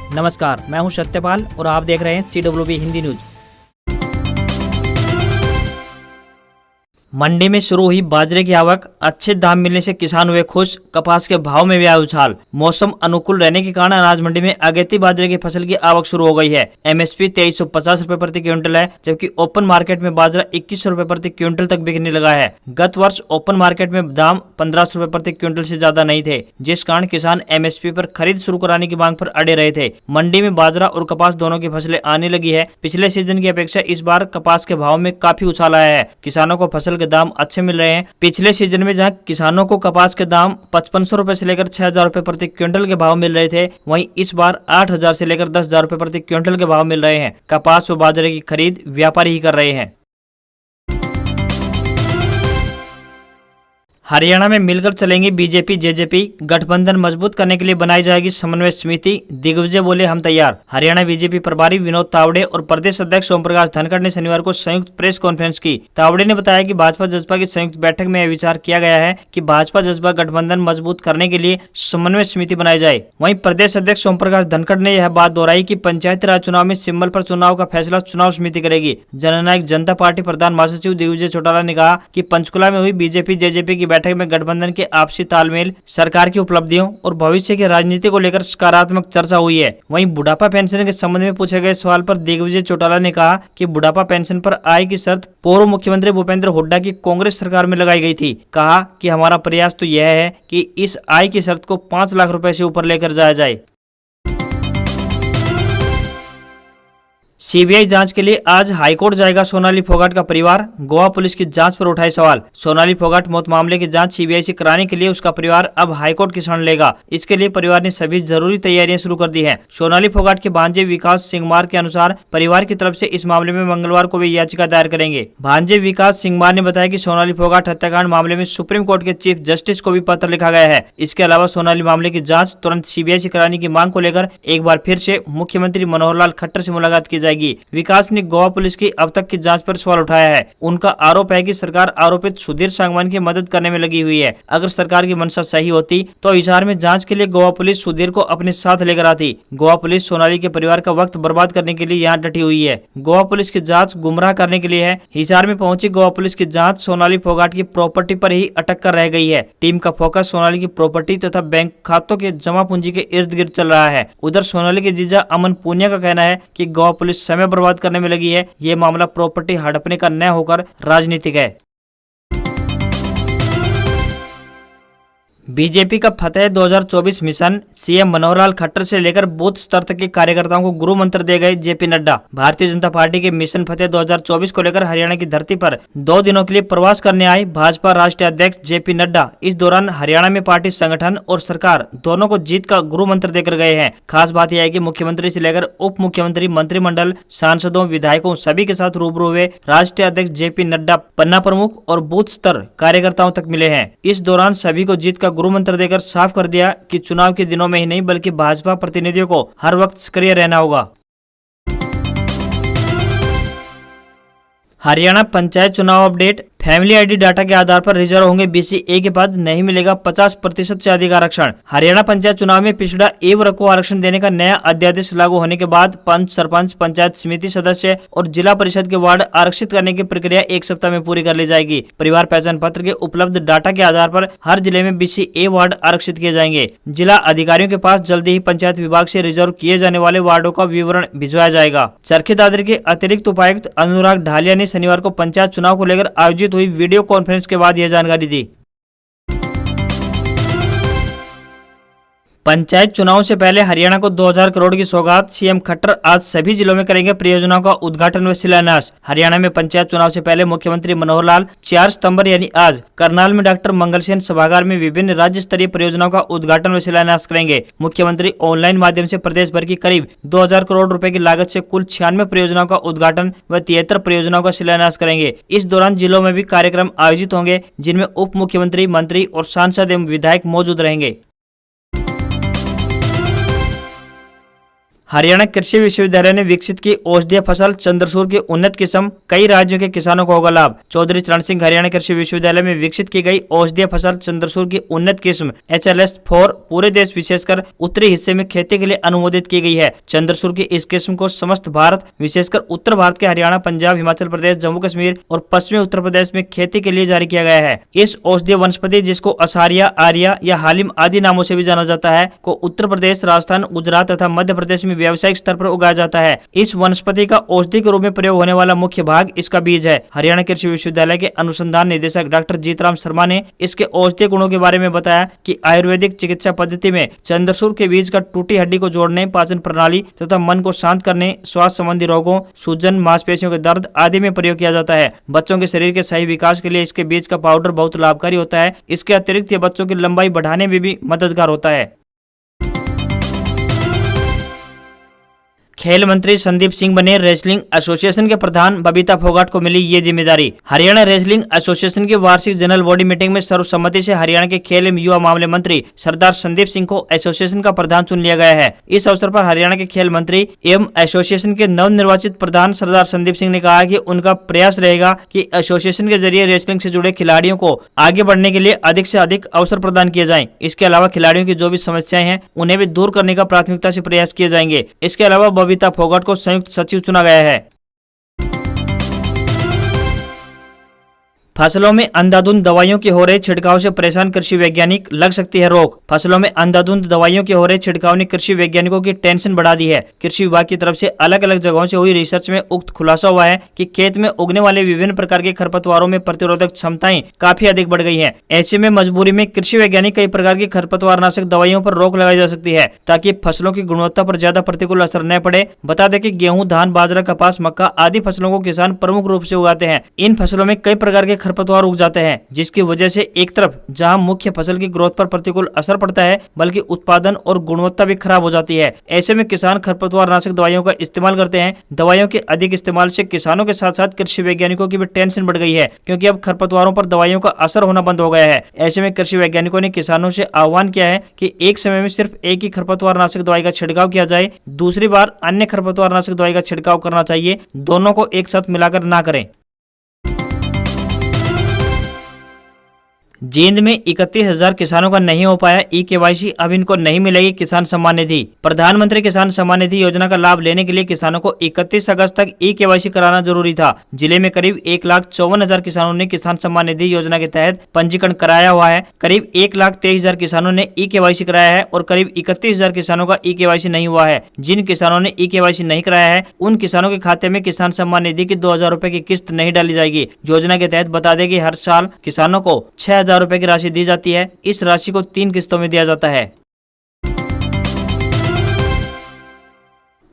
नमस्कार, मैं हूं सत्यपाल और आप देख रहे हैं CWB हिंदी न्यूज। मंडी में शुरू हुई बाजरे की आवक, अच्छे दाम मिलने से किसान हुए खुश। कपास के भाव में भी आया उछाल। मौसम अनुकूल रहने के कारण अनाज मंडी में अगेती बाजरे की फसल की आवक शुरू हो गई है। MSP 2350 रुपए प्रति क्विंटल है, जबकि ओपन मार्केट में बाजरा 2100 रुपए प्रति क्विंटल तक बिकने लगा है। गत वर्ष ओपन मार्केट में दाम 1500 रुपए प्रति क्विंटल से ज्यादा नहीं थे, जिस कारण किसान MSP पर खरीद शुरू कराने की मांग पर अड़े रहे थे। मंडी में बाजरा और कपास दोनों की फसलें आने लगी है। पिछले सीजन की अपेक्षा इस बार कपास के भाव में काफी उछाल आया है। किसानों को फसल के दाम अच्छे मिल रहे हैं। पिछले सीजन में जहां किसानों को कपास के दाम 5500 रुपए से लेकर 6000 रुपए प्रति क्विंटल के भाव मिल रहे थे, वहीं इस बार 8000 से लेकर 10000 रुपए प्रति क्विंटल के भाव मिल रहे हैं। कपास व बाजरे की खरीद व्यापारी ही कर रहे हैं। हरियाणा में मिलकर चलेंगी बीजेपी जेजेपी, गठबंधन मजबूत करने के लिए बनाई जाएगी समन्वय समिति। दिग्विजय बोले हम तैयार। हरियाणा बीजेपी प्रभारी विनोद तावड़े और प्रदेश अध्यक्ष ओम प्रकाश धनखड़ ने शनिवार को संयुक्त प्रेस कॉन्फ्रेंस की। तावड़े ने बताया कि भाजपा जसपा की संयुक्त बैठक में यह विचार किया गया है कि भाजपा जसपा गठबंधन मजबूत करने के लिए समन्वय समिति बनाई जाए। वहीं प्रदेश अध्यक्ष ओम प्रकाश धनखड़ ने यह बात दोहराई कि पंचायती राज चुनाव में सिंबल पर चुनाव का फैसला चुनाव समिति करेगी। जननायक जनता पार्टी प्रधान महासचिव दिग्विजय चौटाला ने कहा कि पंचकुला में हुई बीजेपी जेजेपी की बैठक में गठबंधन के आपसी तालमेल, सरकार की उपलब्धियों और भविष्य की राजनीति को लेकर सकारात्मक चर्चा हुई है। वहीं बुढ़ापा पेंशन के संबंध में पूछे गए सवाल पर दिग्विजय चौटाला ने कहा कि बुढ़ापा पेंशन पर आय की शर्त पूर्व मुख्यमंत्री भूपेंद्र हुड्डा की कांग्रेस सरकार में लगाई गई थी। कहा कि हमारा प्रयास तो यह है कि इस आय की शर्त को 5 लाख रुपए से ऊपर लेकर जाया जाए। सीबीआई जांच के लिए आज हाईकोर्ट जाएगा सोनाली फोगाट का परिवार। गोवा पुलिस की जांच पर उठाए सवाल। सोनाली फोगाट मौत मामले की जांच सीबीआई से कराने के लिए उसका परिवार अब हाईकोर्ट की शरण लेगा। इसके लिए परिवार ने सभी जरूरी तैयारियां शुरू कर दी हैं। सोनाली फोगाट के भांजे विकास सिंघमार के अनुसार परिवार की तरफ से इस मामले में मंगलवार को भी याचिका दायर करेंगे। भांजे विकास सिंघमार ने बताया कि सोनाली फोगाट हत्याकांड मामले में सुप्रीम कोर्ट के चीफ जस्टिस को भी पत्र लिखा गया है। इसके अलावा सोनाली मामले की जाँच तुरंत सीबीआई से कराने की मांग को लेकर एक बार फिर से मुख्यमंत्री मनोहर लाल खट्टर से मुलाकात की जाएगी। विकास ने गोवा पुलिस की अब तक की जांच पर सवाल उठाया है। उनका आरोप है कि सरकार आरोपित सुधीर सांगवान की मदद करने में लगी हुई है। अगर सरकार की मंशा सही होती तो हिसार में जांच के लिए गोवा पुलिस सुधीर को अपने साथ लेकर आती। गोवा पुलिस सोनाली के परिवार का वक्त बर्बाद करने के लिए यहाँ डटी हुई है। गोवा पुलिस की जाँच गुमराह करने के लिए है। हिसार में पहुंची गोवा पुलिस की जाँच सोनाली फोगाट की प्रॉपर्टी पर ही अटक कर रह गई है। टीम का फोकस सोनाली की प्रॉपर्टी तथा बैंक खातों के जमा पूंजी के इर्द गिर्द चल रहा है। उधर सोनाली के जीजा अमन पूनिया का कहना है कि गोवा पुलिस समय बर्बाद करने में लगी है। ये मामला प्रॉपर्टी हड़पने का न होकर राजनीतिक है। बीजेपी का फतेह 2024 मिशन, सीएम मनोहर लाल खट्टर से लेकर बूथ स्तर तक के कार्यकर्ताओं को गुरु मंत्र दे गए जेपी नड्डा। भारतीय जनता पार्टी के मिशन फतेह 2024 को लेकर हरियाणा की धरती पर 2 दिनों के लिए प्रवास करने आए भाजपा राष्ट्रीय अध्यक्ष जेपी नड्डा इस दौरान हरियाणा में पार्टी संगठन और सरकार दोनों को जीत का गुरु मंत्र देकर गए हैं। खास बात यह है कि मुख्यमंत्री से लेकर उप मुख्यमंत्री, मंत्रिमंडल, सांसदों, विधायकों सभी के साथ रूबरू हुए राष्ट्रीय अध्यक्ष जेपी नड्डा पन्ना प्रमुख और बूथ स्तर कार्यकर्ताओं तक मिले हैं। इस दौरान सभी को जीत का गुरु मंत्र देकर साफ कर दिया कि चुनाव के दिनों में ही नहीं बल्कि भाजपा प्रतिनिधियों को हर वक्त सक्रिय रहना होगा। हरियाणा पंचायत चुनाव अपडेट। फैमिली आईडी डाटा के आधार पर रिजर्व होंगे BC-A के पद, नहीं मिलेगा 50% से अधिक आरक्षण। हरियाणा पंचायत चुनाव में पिछड़ा A वर्ग को आरक्षण देने का नया अध्यादेश लागू होने के बाद पंच, सरपंच, पंचायत समिति सदस्य और जिला परिषद के वार्ड आरक्षित करने की प्रक्रिया 1 सप्ताह में पूरी कर ली जाएगी। परिवार पहचान पत्र के उपलब्ध डाटा के आधार पर हर जिले में BC-A वार्ड आरक्षित किए जाएंगे। जिला अधिकारियों के पास जल्दी ही पंचायत विभाग से रिजर्व किए जाने वाले वार्डों का विवरण भिजवाया जाएगा। चरखी दादरी के अतिरिक्त उपायुक्त अनुराग ढालिया ने शनिवार को पंचायत चुनाव को लेकर आयोजित हुई वीडियो कॉन्फ्रेंस के बाद यह जानकारी दी। पंचायत चुनाव से पहले हरियाणा को 2000 करोड़ की सौगात, सीएम खट्टर आज सभी जिलों में करेंगे परियोजनाओं का उद्घाटन व शिलान्यास। हरियाणा में पंचायत चुनाव से पहले मुख्यमंत्री मनोहर लाल 4 सितंबर यानी आज करनाल में डॉक्टर मंगलसेन सभागार में विभिन्न राज्य स्तरीय परियोजनाओं का उद्घाटन व शिलान्यास करेंगे। मुख्यमंत्री ऑनलाइन माध्यम से प्रदेश भर की करीब 2000 करोड़ रुपए की लागत से कुल 96 परियोजनाओं का उद्घाटन व 73 परियोजनाओं का शिलान्यास करेंगे। इस दौरान जिलों में भी कार्यक्रम आयोजित होंगे जिनमें उप मुख्यमंत्री, मंत्री और सांसद एवं विधायक मौजूद रहेंगे। हरियाणा कृषि विश्वविद्यालय ने विकसित की औषधीय फसल चंद्रसूर की उन्नत किस्म, कई राज्यों के किसानों को होगा लाभ। चौधरी चरण सिंह हरियाणा कृषि विश्वविद्यालय में विकसित की गई औषधीय फसल चंद्रसूर की उन्नत किस्म HLS-4 पूरे देश विशेषकर उत्तरी हिस्से में खेती के लिए अनुमोदित की गई है। चंद्रसूर की इस किस्म को समस्त भारत विशेषकर उत्तर भारत के हरियाणा, पंजाब, हिमाचल प्रदेश, जम्मू कश्मीर और पश्चिमी उत्तर प्रदेश में खेती के लिए जारी किया गया है। इस औषधीय वनस्पति, जिसको असारिया, आर्या या हालिम आदि नामों से भी जाना जाता है, को उत्तर प्रदेश, राजस्थान, गुजरात तथा मध्य प्रदेश में व्यावसायिक स्तर पर उगाया जाता है। इस वनस्पति का औषधि के रूप में प्रयोग होने वाला मुख्य भाग इसका बीज है। हरियाणा कृषि विश्वविद्यालय के अनुसंधान निदेशक डॉक्टर जीतराम शर्मा ने इसके औषधीय गुणों के बारे में बताया कि आयुर्वेदिक चिकित्सा पद्धति में चंद्रसूर के बीज का टूटी हड्डी को जोड़ने, पाचन प्रणाली तथा मन को शांत करने, श्वास संबंधी रोगों, सूजन, मांसपेशियों के दर्द आदि में प्रयोग किया जाता है। बच्चों के शरीर के सही विकास के लिए इसके बीज का पाउडर बहुत लाभकारी होता है। इसके अतिरिक्त यह बच्चों की लंबाई बढ़ाने में भी मददगार होता है। खेल मंत्री संदीप सिंह बने रेसलिंग एसोसिएशन के प्रधान, बबीता फोगाट को मिली ये जिम्मेदारी। हरियाणा रेसलिंग एसोसिएशन की वार्षिक जनरल बॉडी मीटिंग में सर्वसम्मति से हरियाणा के खेल एवं युवा मामले मंत्री सरदार संदीप सिंह को एसोसिएशन का प्रधान चुन लिया गया है। इस अवसर पर हरियाणा के खेल मंत्री एवं एसोसिएशन के नवनिर्वाचित प्रधान सरदार संदीप सिंह ने कहा कि उनका प्रयास रहेगा कि एसोसिएशन के जरिए रेसलिंग से जुड़े खिलाड़ियों को आगे बढ़ने के लिए अधिक से अधिक अवसर प्रदान किए जाएं। इसके अलावा खिलाड़ियों की जो भी समस्याएं हैं उन्हें भी दूर करने का प्राथमिकता से प्रयास किए जाएंगे। इसके अलावा बबीता फोगाट को संयुक्त सचिव चुना गया है। फसलों में अंधाधुंध दवाइयों के हो रहे छिड़काव से परेशान कृषि वैज्ञानिक, लग सकती है रोक। फसलों में अंधाधुंध दवाइयों के हो रहे छिड़काव ने कृषि वैज्ञानिकों की टेंशन बढ़ा दी है। कृषि विभाग की तरफ से अलग अलग जगहों से हुई रिसर्च में उक्त खुलासा हुआ है कि खेत में उगने वाले विभिन्न प्रकार के खरपतवारों में प्रतिरोधक क्षमताएं काफी अधिक बढ़ गई है। ऐसे में मजबूरी में कृषि वैज्ञानिक कई प्रकार की खरपतवारनाशक दवाइयों पर रोक लगाई जा सकती है ताकि फसलों की गुणवत्ता पर ज्यादा प्रतिकूल असर न पड़े। बता दें कि गेहूं, धान, बाजरा, कपास, मक्का आदि फसलों को किसान प्रमुख रूप से उगाते हैं। इन फसलों में कई प्रकार के खरपतवार उग जाते हैं, जिसकी वजह से एक तरफ जहां मुख्य फसल की ग्रोथ पर प्रतिकूल असर पड़ता है, बल्कि उत्पादन और गुणवत्ता भी खराब हो जाती है। ऐसे में किसान खरपतवारनाशक दवाइयों का इस्तेमाल करते हैं। दवाइयों के अधिक इस्तेमाल से किसानों के साथ साथ कृषि वैज्ञानिकों की भी टेंशन बढ़ गई है, क्योंकि अब खरपतवारों पर दवाइयों का असर होना बंद हो गया है। ऐसे में कृषि वैज्ञानिकों ने किसानों से आह्वान किया है कि एक समय में सिर्फ एक ही खरपतवारनाशक दवाई का छिड़काव किया जाए, दूसरी बार अन्य खरपतवारनाशक दवाई का छिड़काव करना चाहिए। दोनों को एक साथ मिलाकर ना करें। जींद में 31,000 किसानों का नहीं हो पाया ई-केवाईसी, अब इनको नहीं मिलेगी किसान सम्मान निधि। प्रधानमंत्री किसान सम्मान निधि योजना का लाभ लेने के लिए किसानों को 31 अगस्त तक ई-केवाईसी कराना जरूरी था। जिले में करीब 1,54,000 किसानों ने किसान सम्मान निधि योजना के तहत पंजीकरण कराया हुआ है। करीब 1,23,000 किसानों ने ई-केवाईसी कराया है और करीब 31,000 किसानों का ई-केवाईसी नहीं हुआ है। जिन किसानों ने ई-केवाईसी नहीं कराया है उन किसानों के खाते में किसान सम्मान निधि की 2,000 रुपए की किस्त नहीं डाली जाएगी। योजना के तहत बता दें कि हर साल किसानों को 6,000 रुपए की राशि दी जाती है। इस राशि को 3 किस्तों में दिया जाता है।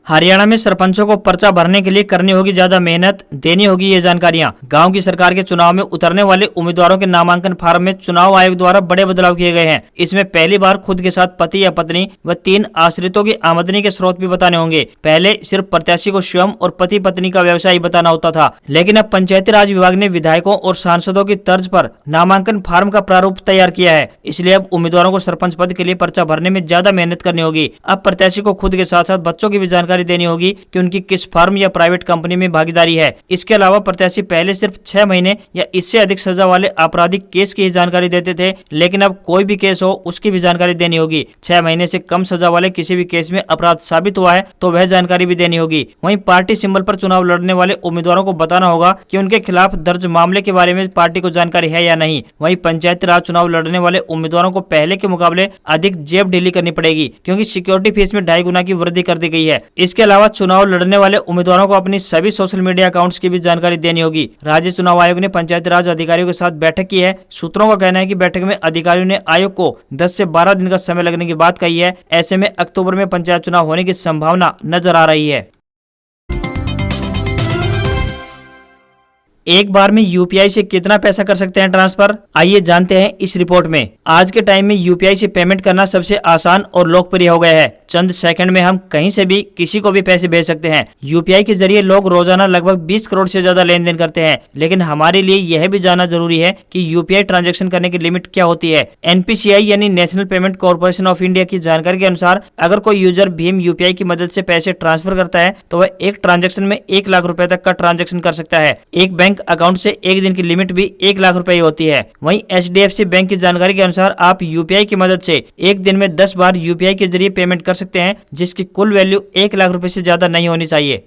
हरियाणा में सरपंचों को पर्चा भरने के लिए करनी होगी ज्यादा मेहनत, देनी होगी ये जानकारियां। गांव की सरकार के चुनाव में उतरने वाले उम्मीदवारों के नामांकन फार्म में चुनाव आयोग द्वारा बड़े बदलाव किए गए हैं। इसमें पहली बार खुद के साथ पति या पत्नी व 3 आश्रितों की आमदनी के स्रोत भी बताने होंगे। पहले सिर्फ प्रत्याशी को स्वयं और पति पत्नी का व्यवसाय बताना होता था, लेकिन अब पंचायती राज विभाग ने विधायकों और सांसदों की तर्ज पर नामांकन फार्म का प्रारूप तैयार किया है। इसलिए अब उम्मीदवारों को सरपंच पद के लिए पर्चा भरने में ज्यादा मेहनत करनी होगी। अब प्रत्याशी को खुद के साथ साथ बच्चों की भी जानकारी देनी होगी कि उनकी किस फर्म या प्राइवेट कंपनी में भागीदारी है। इसके अलावा प्रत्याशी पहले सिर्फ 6 महीने या इससे अधिक सजा वाले आपराधिक केस की जानकारी देते थे, लेकिन अब कोई भी केस हो उसकी भी जानकारी देनी होगी। 6 महीने से कम सजा वाले किसी भी केस में अपराध साबित हुआ है तो वह जानकारी भी देनी होगी। वहीं पार्टी सिंबल पर चुनाव लड़ने वाले उम्मीदवारों को बताना होगा कि उनके खिलाफ दर्ज मामले के बारे में पार्टी को जानकारी है या नहीं। वहीं पंचायती राज चुनाव लड़ने वाले उम्मीदवारों को पहले के मुकाबले अधिक जेब ढीली करनी पड़ेगी, क्योंकि सिक्योरिटी फीस में 2.5 गुना की वृद्धि कर दी गई है। इसके अलावा चुनाव लड़ने वाले उम्मीदवारों को अपनी सभी सोशल मीडिया अकाउंट्स की भी जानकारी देनी होगी। राज्य चुनाव आयोग ने पंचायती राज अधिकारियों के साथ बैठक की है। सूत्रों का कहना है कि बैठक में अधिकारियों ने आयोग को 10 से 12 दिन का समय लगने की बात कही है। ऐसे में अक्टूबर में पंचायत चुनाव होने की संभावना नजर आ रही है। एक बार में यूपीआई से कितना पैसा कर सकते हैं ट्रांसफर, आइए जानते हैं इस रिपोर्ट में। आज के टाइम में यूपीआई से पेमेंट करना सबसे आसान और लोकप्रिय हो गया है। चंद सेकंड में हम कहीं से भी किसी को भी पैसे भेज सकते हैं। यूपीआई के जरिए लोग रोजाना लगभग 20 करोड़ से ज्यादा लेन देन करते हैं। लेकिन हमारे लिए यह भी जानना जरूरी है कि यूपीआई ट्रांजैक्शन करने की लिमिट क्या होती है। एनपीसीआई यानी national payment corporation of India की जानकारी के अनुसार अगर कोई यूजर भीम यूपीआई की मदद से पैसे ट्रांसफर करता है तो वह एक ट्रांजैक्शन में 1 लाख रुपए तक का ट्रांजैक्शन कर सकता है। एक बैंक अकाउंट से एक दिन की लिमिट भी 1 लाख रुपए होती है। वहीं एचडीएफसी बैंक की जानकारी के अनुसार आप यूपीआई की मदद से एक दिन में 10 बार यूपीआई के जरिए पेमेंट कर सकते हैं, जिसकी कुल वैल्यू 1 लाख रुपए से ज्यादा नहीं होनी चाहिए।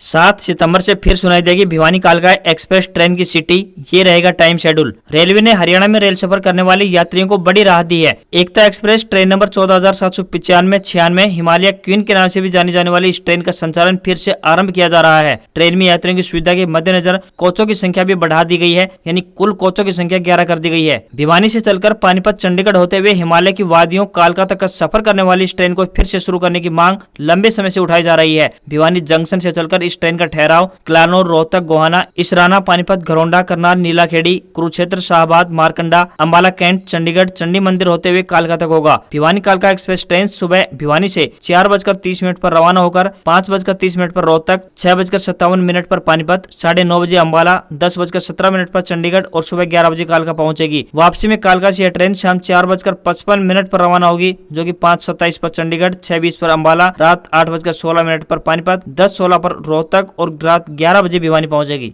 7 सितंबर से फिर सुनाई देगी भिवानी कालका एक्सप्रेस ट्रेन की सीटी। ये रहेगा टाइम शेड्यूल। रेलवे ने हरियाणा में रेल सफर करने वाले यात्रियों को बड़ी राहत दी है। Ekta express train number 14,795-96 Himalaya queen के नाम से भी जानी जाने वाली इस ट्रेन का संचालन फिर से आरंभ किया जा रहा है। ट्रेन में यात्रियों की सुविधा के मद्देनजर कोचों की संख्या भी बढ़ा दी गई है, यानी कुल कोचों की संख्या 11 कर दी गई है। भिवानी से चलकर पानीपत चंडीगढ़ होते हुए हिमालय की वादियों कालका तक का सफर करने वाली इस ट्रेन को फिर से शुरू करने की मांग लंबे समय से उठाई जा रही है। भिवानी जंक्शन से चलकर इस ट्रेन का ठहराव क्लानौर, रोहतक, गोहाना, इसराना, पानीपत, घरौंडा, करनाल, नीलाखेड़ी, कुरुक्षेत्र, शाहबाद, मारकंडा, अंबाला कैंट, चंडीगढ़, चंडी मंदिर होते हुए कालका तक होगा। भिवानी कालका एक्सप्रेस ट्रेन सुबह भिवानी से 4:30 पर रवाना होकर 5:30 पर रोहतक, 6:57 पर पानीपत, 9:30 बजे अंबाला, 10:17 पर चंडीगढ़ और सुबह 11 बजे कालका पहुंचेगी। वापसी में कालका से यह ट्रेन शाम 4:55 पर रवाना होगी, जो कि 5:27 पर चंडीगढ़, 6:20 पर अंबाला, रात 8:16 पर पानीपत, 10:16 पर रोहतक और रात 11 बजे भिवानी पहुंचेगी।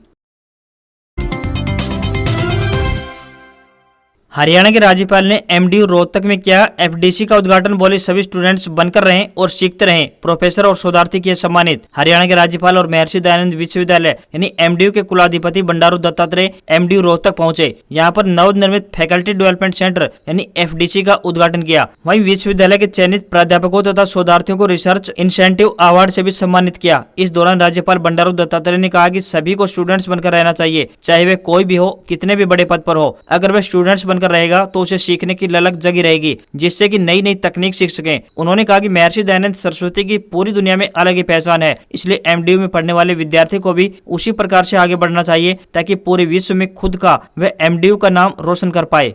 हरियाणा के राज्यपाल ने एमडीयू रोहतक में किया एफडीसी का उद्घाटन। बोले सभी स्टूडेंट्स बनकर रहें और सीखते रहें। प्रोफेसर और शोधार्थी किए सम्मानित। हरियाणा के राज्यपाल और महर्षि दयानंद विश्वविद्यालय यानी एमडीयू के कुलाधिपति बंडारू दत्तात्रेय एमडीयू रोहतक पहुंचे। यहां पर नवनिर्मित फैकल्टी डेवलपमेंट सेंटर यानी एफडीसी का उद्घाटन किया। वहीं विश्वविद्यालय के चयनित प्राध्यापकों तथा शोधार्थियों को रिसर्च इंसेंटिव अवार्ड से भी सम्मानित किया। इस दौरान राज्यपाल बंडारू दत्तात्रेय ने कहा कि सभी को स्टूडेंट्स बनकर रहना चाहिए, चाहे वे कोई भी हो, कितने भी बड़े पद पर हो। अगर वे स्टूडेंट्स रहेगा तो उसे सीखने की ललक जगी रहेगी, जिससे कि नई नई तकनीक सीख सकें। उन्होंने कहा कि महर्षि दयानंद सरस्वती की पूरी दुनिया में अलग ही पहचान है, इसलिए एमडीयू में पढ़ने वाले विद्यार्थी को भी उसी प्रकार से आगे बढ़ना चाहिए ताकि पूरे विश्व में खुद का व एमडीयू का नाम रोशन कर पाए।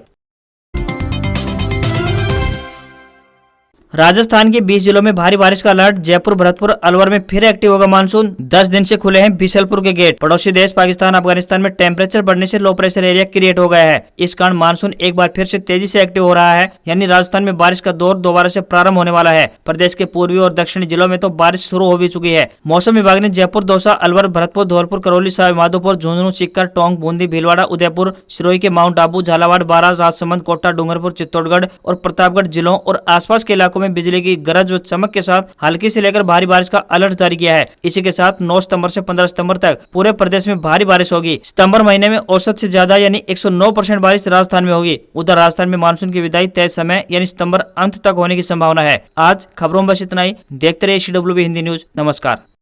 राजस्थान के 20 जिलों में भारी बारिश का अलर्ट। जयपुर, भरतपुर, अलवर में फिर एक्टिव होगा मानसून। 10 दिन से खुले हैं बिशलपुर के गेट। पड़ोसी देश पाकिस्तान, अफगानिस्तान में टेम्परेचर बढ़ने से लो प्रेशर एरिया क्रिएट हो गया है। इस कारण मानसून एक बार फिर से तेजी से एक्टिव हो रहा है, यानी राजस्थान में बारिश का दौर दोबारा से प्रारंभ होने वाला है। प्रदेश के पूर्वी और दक्षिणी जिलों में तो बारिश शुरू हो भी चुकी है। मौसम विभाग ने जयपुर, दौसा, अलवर, भरतपुर, धौलपुर, करौली, सवाईमाधोपुर, झुंझुनू, सीकर, टोंक, बूंदी, भीलवाड़ा, उदयपुर, सिरोही के माउंट आबू, झालावाड़, बारां, राजसमंद, कोटा, डूंगरपुर, चित्तौड़गढ़ और प्रतापगढ़ जिलों और आसपास के इलाकों में बिजली की गरज व चमक के साथ हल्की से लेकर भारी बारिश का अलर्ट जारी किया है। इसी के साथ 9 सितंबर से 15 सितंबर तक पूरे प्रदेश में भारी बारिश होगी। सितंबर महीने में औसत से ज्यादा यानी 109% बारिश राजस्थान में होगी। उधर राजस्थान में मानसून की विदाई तय समय यानी सितंबर अंत तक होने की संभावना है। आज खबरों में बस इतना ही। देखते रहिए CWB हिंदी न्यूज। नमस्कार।